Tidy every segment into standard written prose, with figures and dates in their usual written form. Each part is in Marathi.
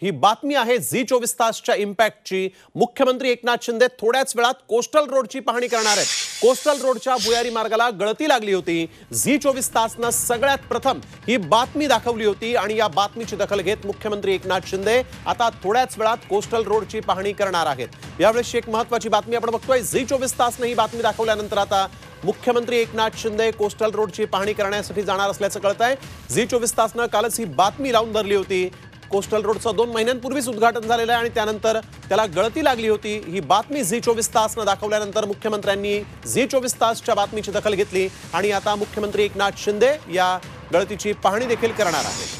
ही बातमी आहे झी 24 तासच्या इम्पॅक्टची। मुख्यमंत्री एकनाथ शिंदे थोड्याच वेळात कोस्टल रोडची पाहणी करणार आहेत। कोस्टल रोडच्या भुयारी मार्गाला गळती लागली होती। झी 24 तासनं सगळ्यात प्रथम ही बातमी दाखवली होती आणि या बातमीची दखल घेत मुख्यमंत्री एकनाथ शिंदे आता थोड्याच वेळात कोस्टल रोडची पाहणी करणार आहेत। यावेळी एक महत्त्वाची बातमी आपण बघतोय। झी 24 तासनं ही बातमी दाखवल्यानंतर आता मुख्यमंत्री एकनाथ शिंदे कोस्टल रोडची पाहणी करण्यासाठी जाणार असल्याचं कळतंय। झी 24 तासनं कालच ही बातमी लावून धरली होती। कोस्टल रोडचं 2 महिन्यांपूर्वीच उद्घाटन झालेलं आहे आणि त्यानंतर त्याला गळती लागली होती। ही बातमी झी 24 तासनं दाखवल्यानंतर मुख्यमंत्र्यांनी झी 24 तासच्या बातमीची दखल घेतली आणि आता मुख्यमंत्री एकनाथ शिंदे या गळतीची पाहणी देखील करणार आहेत।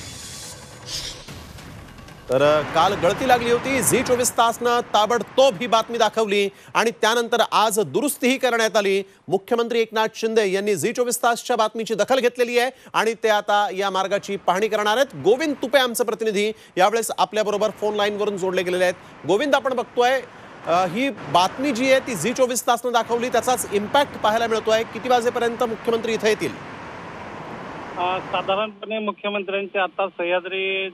तर काल गळती लागली होती। झी 24 तासनं ताबडतोब ही बातमी दाखवली आणि त्यानंतर आज दुरुस्तीही करण्यात आली। मुख्यमंत्री एकनाथ शिंदे यांनी झी 24 तासच्या बातमीची दखल घेतलेली आहे आणि ते आता या मार्गाची पाहणी करणार आहेत। गोविंद तुपे आमचे प्रतिनिधी यावेळेस आपल्याबरोबर फोन लाईनवरून जोडले गेलेले आहेत। गोविंद, आपण बघतोय ही बातमी जी आहे ती झी 24 तासनं दाखवली, त्याचाच इम्पॅक्ट पाहायला मिळतोय। किती वाजेपर्यंत मुख्यमंत्री इथे येतील? साधारणपणे मुख्यमंत्र्यांची आता सह्याद्री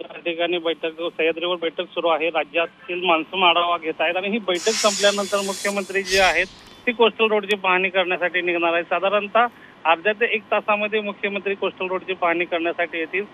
त्या ठिकाणी सह्याद्रीवर बैठक सुरू आहे। राज्यातील मान्सून आढावा घेत आहेत आणि ही बैठक संपल्यानंतर मुख्यमंत्री जे आहेत ती कोस्टल रोडची पाहणी करण्यासाठी निघणार आहे। साधारणतः अर्ध्या ते 1 तासामध्ये मुख्यमंत्री कोस्टल रोडची पाहणी करण्यासाठी येतील।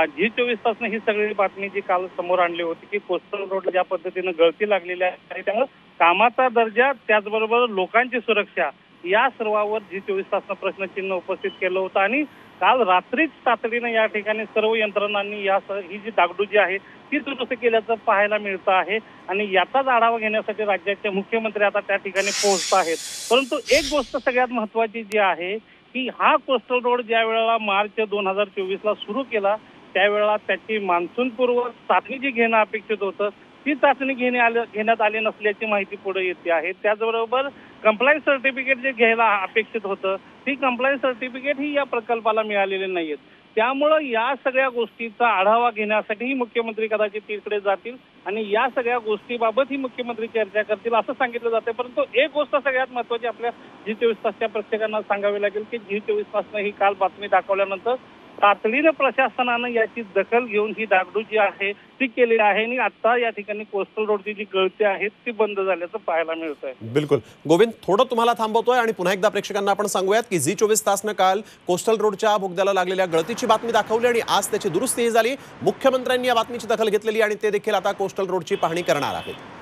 झी 24 तासने ही सगळी बातमी जी काल समोर आणली होती की कोस्टल रोडला ज्या पद्धतीने गळती लागलेली आहे आणि त्यामुळे कामाचा दर्जा त्याचबरोबर लोकांची सुरक्षा या सर्वावर झी 24 तासनं प्रश्नचिन्ह उपस्थित केलं होतं आणि काल रात्रीच तातडीने या ठिकाणी सर्व यंत्रणांनी ही जी डागडुजी आहे ती दुरुस्त केल्याचं पाहायला मिळतं आहे आणि याचाच आढावा घेण्यासाठी राज्याचे मुख्यमंत्री आता त्या ठिकाणी पोहोचत आहेत। परंतु एक गोष्ट सगळ्यात महत्त्वाची जी आहे की हा कोस्टल रोड ज्या वेळेला मार्च 2024ला सुरू केला त्यावेळेला त्याची मान्सूनपूर्व चाचणी जी घेणं अपेक्षित होतं ती चाचणी घेण्यात आली नसल्याची माहिती पुढे येते आहे। त्याचबरोबर कंप्लायन्स सर्टिफिकेट जे घ्यायला अपेक्षित होतं ती कंप्लायन्स सर्टिफिकेट ही या प्रकल्पाला मिळालेले नाहीत। त्यामुळं या सगळ्या गोष्टीचा आढावा घेण्यासाठीही मुख्यमंत्री कदाचित तिकडे जातील आणि या सगळ्या गोष्टीबाबतही मुख्यमंत्री चर्चा करतील असं सांगितलं जाते। परंतु एक गोष्ट सगळ्यात महत्त्वाची आपल्या झी 24 तासच्या प्रेक्षकांना सांगावी लागेल की झी 24 तासनं ही काल बातमी दाखवल्यानंतर तातडीने प्रशासनानं याची दखल घेऊन ही डागडुजी आहे ती केलेली आहे आणि आता या ठिकाणी कोस्टल रोडची जी गळती आहे ती बंद झाल्याचं पाहायला मिळतंय। बिलकुल गोविंद, थोडं तुम्हाला थांबवतोय आणि पुन्हा एकदा प्रेक्षकांना आपण सांगूयात की झी 24 तासनं काल कोस्टल रोडच्या बोगद्याला लागलेल्या गळतीची बातमी दाखवली आणि आज त्याची दुरुस्तीही झाली। मुख्यमंत्र्यांनी या बातमीची दखल घेतलेली आणि ते देखील आता कोस्टल रोडची पाहणी करणार आहेत।